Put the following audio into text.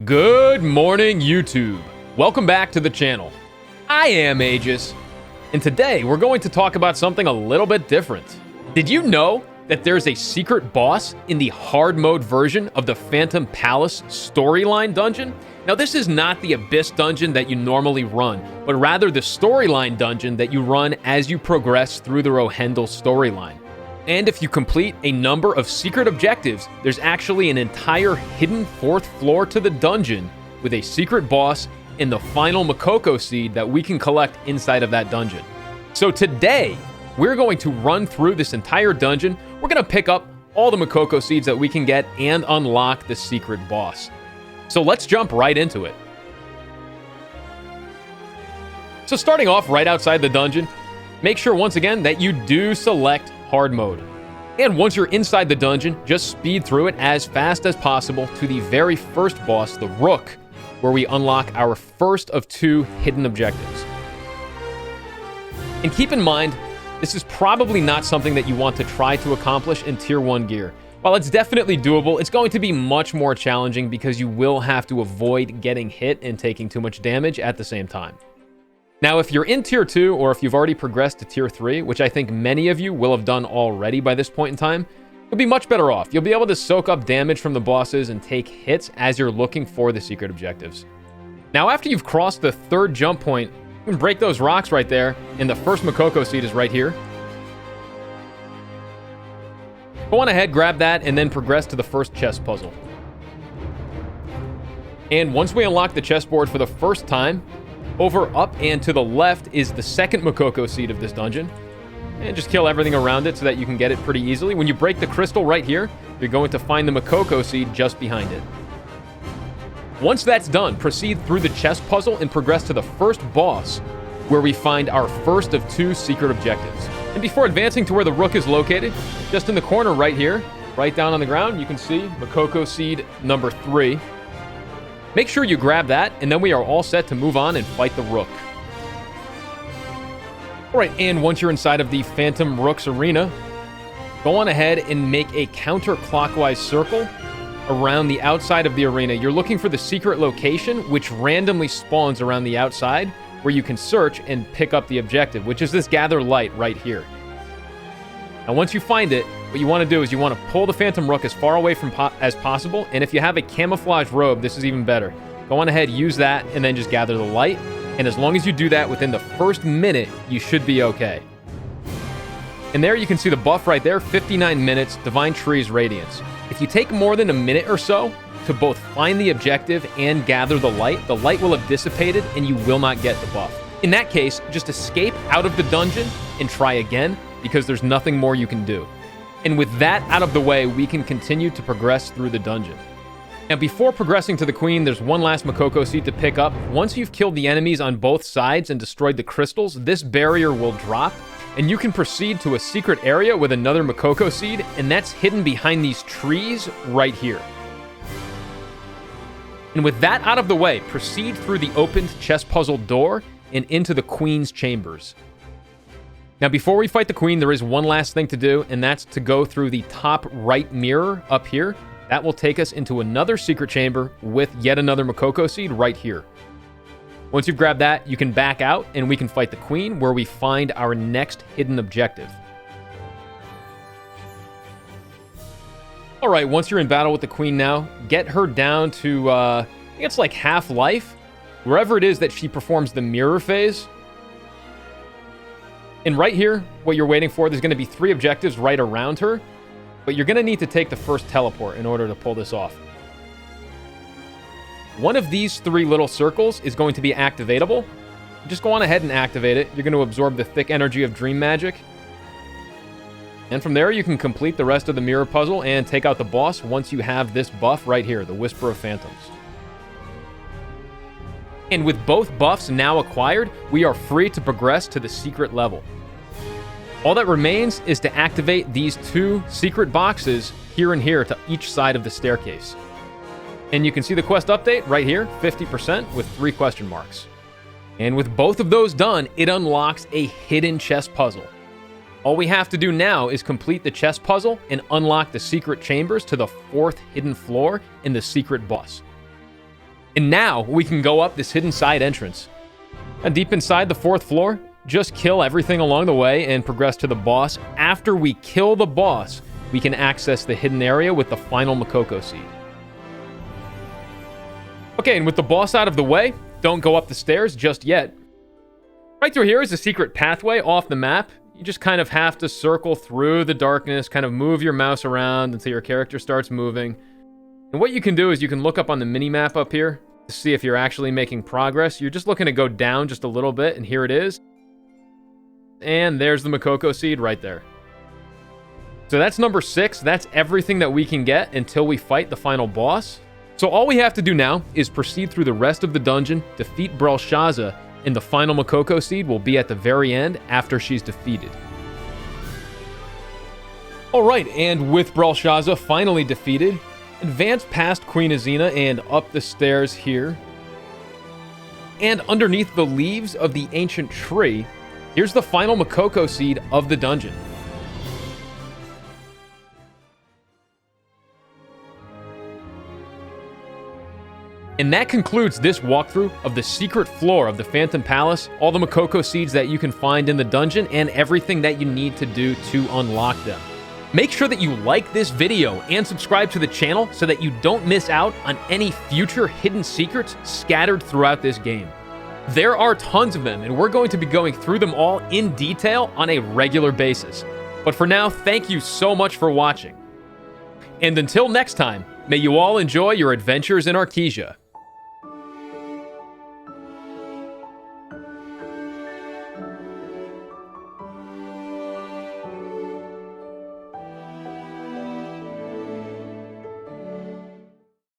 Good morning, YouTube. Welcome back to the channel. I am Aegis, and today we're going to talk about something a little bit different. Did you know that there's a secret boss in the hard mode version of the Phantom Palace storyline dungeon? Now, this is not the Abyss dungeon that you normally run, but rather the storyline dungeon that you run as you progress through the Rohendel storyline. And if you complete a number of secret objectives, there's actually an entire hidden fourth floor to the dungeon with a secret boss and the final Mokoko seed that we can collect inside of that dungeon. So today, we're going to run through this entire dungeon. We're going to pick up all the Mokoko seeds that we can get and unlock the secret boss. So let's jump right into it. So starting off right outside the dungeon, make sure once again that you do select hard mode. And once you're inside the dungeon, just speed through it as fast as possible to the very first boss, the Rook, where we unlock our first of two hidden objectives. And keep in mind, this is probably not something that you want to try to accomplish in Tier 1 gear. While it's definitely doable, it's going to be much more challenging because you will have to avoid getting hit and taking too much damage at the same time. Now, if you're in Tier 2, or if you've already progressed to Tier 3, which I think many of you will have done already by this point in time, you'll be much better off. You'll be able to soak up damage from the bosses and take hits as you're looking for the secret objectives. Now, after you've crossed the third jump point, you can break those rocks right there, and the first Mokoko seed is right here. Go on ahead, grab that, and then progress to the first chest puzzle. And once we unlock the chessboard for the first time, over, up, and to the left is the second Mokoko seed of this dungeon. And just kill everything around it so that you can get it pretty easily. When you break the crystal right here, you're going to find the Mokoko seed just behind it. Once that's done, proceed through the chest puzzle and progress to the first boss, where we find our first of two secret objectives. And before advancing to where the Rook is located, just in the corner right here, right down on the ground, you can see Mokoko seed number 3. Make sure you grab that, and then we are all set to move on and fight the Rook. Alright, and once you're inside of the Phantom Rook's arena, go on ahead and make a counterclockwise circle around the outside of the arena. You're looking for the secret location, which randomly spawns around the outside, where you can search and pick up the objective, which is this gather light right here. Now, once you find it, what you want to do is you want to pull the Phantom Rook as far away from as possible, and if you have a camouflage robe, this is even better. Go on ahead, use that, and then just gather the light, and as long as you do that within the first minute, you should be okay. And there you can see the buff right there, 59 minutes, Divine Tree's Radiance. If you take more than a minute or so to both find the objective and gather the light will have dissipated and you will not get the buff. In that case, just escape out of the dungeon and try again, because there's nothing more you can do. And with that out of the way, we can continue to progress through the dungeon. Now, before progressing to the Queen, there's one last Mokoko seed to pick up. Once you've killed the enemies on both sides and destroyed the crystals, this barrier will drop, and you can proceed to a secret area with another Mokoko seed, and that's hidden behind these trees right here. And with that out of the way, proceed through the opened chest puzzle door and into the Queen's chambers. Now, before we fight the Queen, there is one last thing to do, and that's to go through the top right mirror up here. That will take us into another secret chamber with yet another Mokoko seed right here. Once you've grabbed that, you can back out, and we can fight the Queen, where we find our next hidden objective. All right, once you're in battle with the Queen now, get her down to, I think it's like half life, wherever it is that she performs the mirror phase. And right here, what you're waiting for, there's going to be 3 objectives right around her, but you're going to need to take the first teleport in order to pull this off. One of these 3 little circles is going to be activatable. Just go on ahead and activate it. You're going to absorb the thick energy of Dream Magic. And from there, you can complete the rest of the mirror puzzle and take out the boss once you have this buff right here, the Whisper of Phantoms. And with both buffs now acquired, we are free to progress to the secret level. All that remains is to activate these 2 secret boxes here and here to each side of the staircase. And you can see the quest update right here, 50% with 3 question marks. And with both of those done, it unlocks a hidden chest puzzle. All we have to do now is complete the chest puzzle and unlock the secret chambers to the 4th hidden floor in the secret boss. And now we can go up this hidden side entrance. And deep inside the 4th floor, just kill everything along the way and progress to the boss. After we kill the boss, we can access the hidden area with the final Mokoko seed. Okay, and with the boss out of the way, don't go up the stairs just yet. Right through here is a secret pathway off the map. You just kind of have to circle through the darkness, kind of move your mouse around until your character starts moving. And what you can do is you can look up on the mini-map up here to see if you're actually making progress. You're just looking to go down just a little bit, and here it is. And there's the Mokoko seed right there. So that's number 6. That's everything that we can get until we fight the final boss. So all we have to do now is proceed through the rest of the dungeon, defeat Belshazzar, and the final Mokoko seed will be at the very end after she's defeated. Alright, and with Belshazzar finally defeated, advance past Queen Azina and up the stairs here. And underneath the leaves of the ancient tree, here's the final Mokoko seed of the dungeon. And that concludes this walkthrough of the secret floor of the Phantom Palace, all the Mokoko seeds that you can find in the dungeon, and everything that you need to do to unlock them. Make sure that you like this video and subscribe to the channel so that you don't miss out on any future hidden secrets scattered throughout this game. There are tons of them, and we're going to be going through them all in detail on a regular basis. But for now, thank you so much for watching. And until next time, may you all enjoy your adventures in Arkesia.